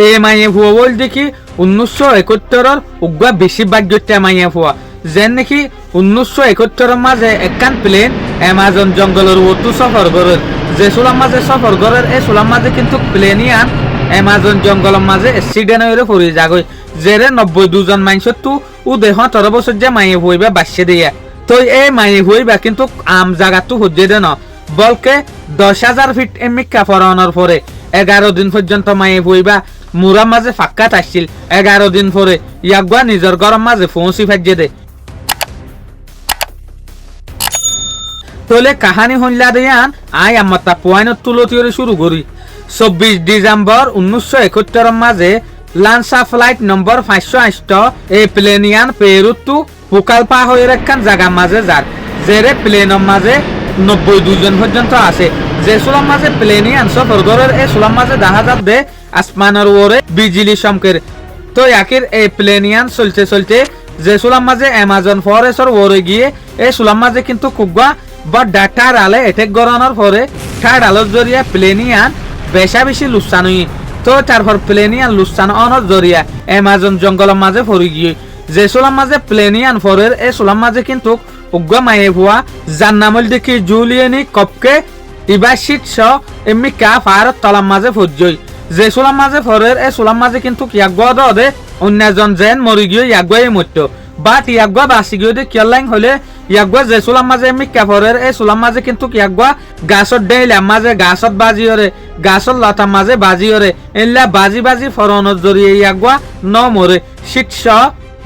এই মাইয়ে ফুয়া বল দেখি 1971 উগ্রা বেশি ভাগ্যটা মাইয়ে ফুয়া যেন নাকি 1971 মাঝে একখান প্লেন অ্যামাজন জঙ্গলের ওটু সফর করেন যে সুলাম মাঝে সফর করেন এই সুলাম মাঝে কিন্তু প্লেনিয়ান অ্যামাজন জঙ্গলের মাঝে অ্যাক্সিডেন্ট হয়ে পড়ে যাগই যেরে 92 জন মানুষ তো ও দেহ 17 বছর যে মাইয়ে হইবা বাসে দিয়া তো এই মাইয়ে হইবা কিন্তু আম জায়গাতো হজ্জে দেন বলকে 10,000 ফিট এমিকা ফরানোর পরে 11 দিন পর্যন্ত মাইয়ে হইবা মুরা মাঝে ফাক্কাত আসছিল 11 দিন পরে ইয়াগুয়া নিজের গরম মাঝে পৌঁছি ফাইজে দে তোলে কাহানি হইলা দিয়ান আই আমার তা পয়েন্ট তুলতিরে শুরু করি 24 ডিসেম্বর 1971 মাঝে লান্সা ফ্লাইট নম্বর 508 এই প্লেনিয়ান পেরুতু পুকালপা হয়ে রেখান জায়গা মাঝে যার জেরে প্লেনের মাঝে 92 জন পর্যন্ত আছে যে সুলাম মাঝে প্লেনিয়ান সফর করার এই সুলাম মাঝে দেখা যাবে আসমানের ওরে বিজলি চমকের তো ইয়াকির এই প্লেনিয়ান চলতে চলতে যে সুলাম মাঝে অ্যামাজন ফরেস্টর ওরে গিয়ে এই সুলাম মাঝে কিন্তু কুগা বা ডাটার আলে এটেক গড়ানোর পরে থার্ড আলোর জরিয়া প্লেনিয়ান বেশা বেশি লুসান হই তো তারপর প্লেনিয়ান লুসান অনর জরিয়া অ্যামাজন জঙ্গলের মাঝে পড়ে গিয়ে যে সুলাম মাঝে প্লেনিয়ান ফরের এই সুলাম মাঝে কিন্তু উগ্র মায়ে ভুয়া যার নামল দেখি জুলিয়ানি কপকে ইবার শীর্ষ এমনি কা ফার তলার মাঝে ফজই যে সুলাম মাঝে ফরের এই সুলাম মাঝে কিন্তু ইয়াগুয়া দে অন্যজন যেন মরি গিয়ে ইয়াগুয়াই মরত বাট ইয়াগুয়া বাসি গিয়ে কিয়লাইং হলে ইয়াগুয়া যে সুলাম মাঝে এমনি কা ফরের এই সুলাম মাঝে কিন্তু ইয়াগুয়া গাছত ডেইলা মাঝে গাছত বাজিওরে গাছত লতা মাঝে বাজিওরে এল্লা বাজি বাজি ফরনের জরিয়ে ইয়াগুয়া ন মরে শীর্ষ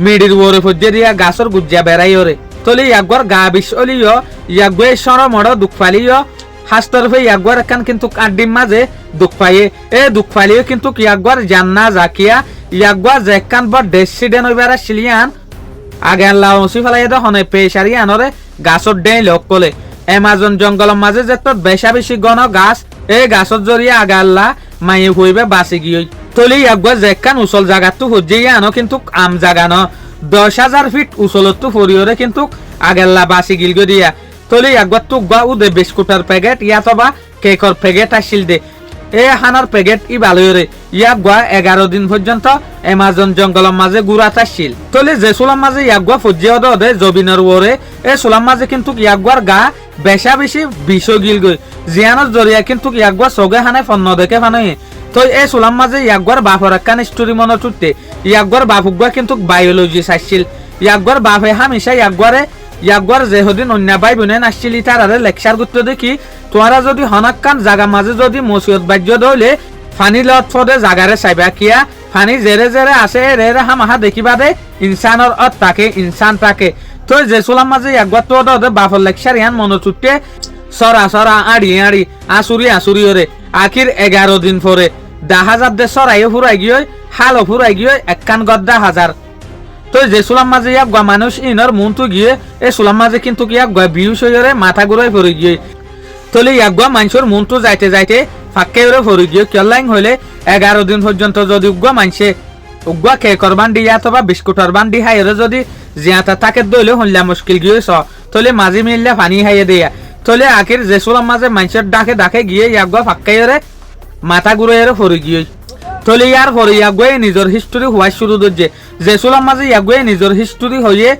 মিডির ওরে ফজে দিয়া গাছর গুজ্জা বেড়াইওরে তলি ইয়াগুয়ার গা বিষ অলিও ইয়াগুয়ে সর মড় দুঃখ ফালিও হাস্তর হয়ে ইয়াগুয়ার একান কিন্তু কাডিম মাঝে দুঃখ পাইয়ে এ দুঃখ ফালিও কিন্তু ইয়াগুয়ার জান্না জাকিয়া ইয়াগুয়া জেকান বড় ডেসিডেন হইবার শিলিয়ান আগে আল্লাহ ওসি ফেলাই হনে পেশারি আনরে গাছর ডেই লোক কলে অ্যামাজন জঙ্গলের মাঝে যে তোর বেশা বেশি ঘন গাছ এই গাছর জরিয়ে আগে আল্লাহ মাইয়ে হইবে বাসি গিয়ে তলি ইয়াগুয়া জেকান উচল জায়গাতো হজ্জিয়ে আনো কিন্তু আম জাগা ন 10,000 ফিট উচলতো ফরিয়রে কিন্তু আগেল্লা বাসি গিল দিয়া তলি একবার তো গা উদে বিস্কুটের প্যাকেট ইয়াতবা কেকর প্যাকেট আসিল দে এ হানার প্যাকেট ই ভালোরে ইয়াগুয়া 11 দিন পর্যন্ত অ্যামাজন জঙ্গলের মাঝে গুড়াত আসিল তলি যে সুলাম মাঝে ইয়াগুয়া ফজিয়ে দে জবিনের ওরে এ সুলাম মাঝে কিন্তু ইয়াগুয়ার গা বেশা বেশি বিষ গিল গই জিয়ানোর জরিয়া কিন্তু ইয়াগুয়া সগে হানে ফন্ন দেখে ফানই তো এই সুলাম মাঝে ইয়াগুয়ার বাপর একখান স্টোরি মনে টুটতে ইয়াগুয়ার বাপুগুয়া কিন্তু বায়োলজি চাইছিল ইয়াগুয়ার বাপে হামেশা ইয়াগুয়ার যেহদিন অন্য ভাই বোনে আসছিল তারারে লেকচার করতে দেখি তোমরা যদি হনাক্কান জাগা মাঝে যদি মসিয়ত বাজ্য দইলে ফানি লত ফদে জাগারে চাইবা কিয়া ফানি জেরে জেরে আছে রে রে হামাহা দেখিবা দে ইনসানর অত তাকে ইনসান তাকে তো যে সুলাম মাঝে ইয়াগুয়ার তো বাপর লেকচার ইয়ান মনে টুটতে সরা সরা আড়ি আড়ি আসুরি আসুরি ওরে আখির 11 দিন পরে 10,000 দে সরাইও ফুরাই গিয়ে হালও ফুরাই গিয়ে একখান গদ্দা হাজার তো যে সুলাম মাঝে ইয়াগুয়া মানুষ ইনর মনটু গিয়ে এই সুলাম মাঝে কিন্তু ইয়াগুয়া বিউস হয়ে মাথা ঘুরাই পড়ে গিয়ে তলে ইয়াগুয়া মানুষের মনটু যাইতে যাইতে ফাঁকে ওরে পড়ে গিয়ে কেলাইং হইলে 11 দিন পর্যন্ত যদি উগুয়া মানছে উগুয়া কেকর বান্ডি অথবা বিস্কুটর বান্ডি হাইরে যদি জিয়াতা তাকে দইলে হইলা মুশকিল গিয়েছ তলে মাঝে মিললে পানি হাইয়ে দেয়া তলে আখির যে সুলাম মাঝে মানুষের ডাকে ডাকে গিয়ে ইয়াগুয়া ফাঁকে ওরে মাথা ঘুরাই পড়ে গিয়ে তলে ইয়ার পরে ইয়াগুয়ে নিজের হিস্টোরি হওয়া শুরু করছে যে সুলাম মাঝে ইয়াগুয়ে নিজের হিস্টোরি হয়ে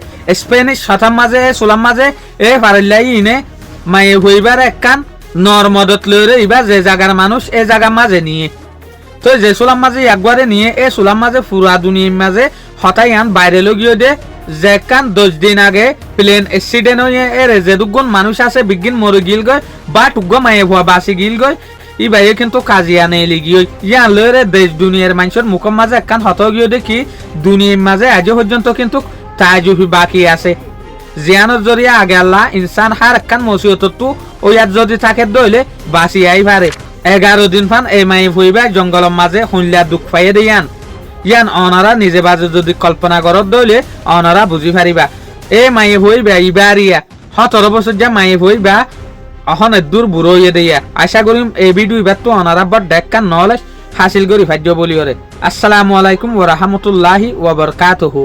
স্পেনিশ শতাম মাঝে সুলাম মাঝে এ পারিল্লাই ইনে মায়ে হইবার একখান নর্মদত লইরে ইবা যে জায়গার মানুষ এ জায়গা মাঝে নিয়ে তো যে সুলাম মাঝে ইয়াগুয়ারে নিয়ে এ সুলাম মাঝে পুরা দুনিয়ার মাঝে হঠাৎ আন বাইরে লগিয়ে দে যে কান 10 দিন আগে প্লেন অ্যাক্সিডেন্ট হয়ে এর যে দুগুণ মানুষ আছে বিজ্ঞান মরে গিল গয় বা টুগ্গ মায়ে ভুয়া বাসি গিল গয় ই বাইরে কিন্তু কাজিয়া নেই লিগিয়ে ইয়ান লইরে দেশ দুনিয়ার মানুষের মুখের মাঝে একখান হত গিয়ে দেখি দুনিয়ার মাঝে আজ পর্যন্ত কিন্তু তাজুফি বাকি আছে জিয়ানোর জরিয়া আগে আল্লাহ ইনসান হার একখান মসিয়ত তো ওয়ার যদি থাকে দইলে বাসি আই পারে 11 দিন ফান এই মাই ফুইবা জঙ্গলের মাঝে হইলা দুঃখ পাইয়ে দিয়ান ইয়ান অনারা নিজে বাজে যদি কল্পনা করত দইলে অনারা বুঝি পারিবা এ মাই হইবা ইবারিয়া 17 বছর যা মাই হইবা অহন দূর বুড়ো হয়ে দিয়া আশা করিম এই ভিডিও এবার তো অনারা বড় ডেক্কান নলেজ হাসিল করি ভাজ্য বলিওরে। আসসালামু আলাইকুম ওয়া রাহমাতুল্লাহি ওয়া বারাকাতুহু।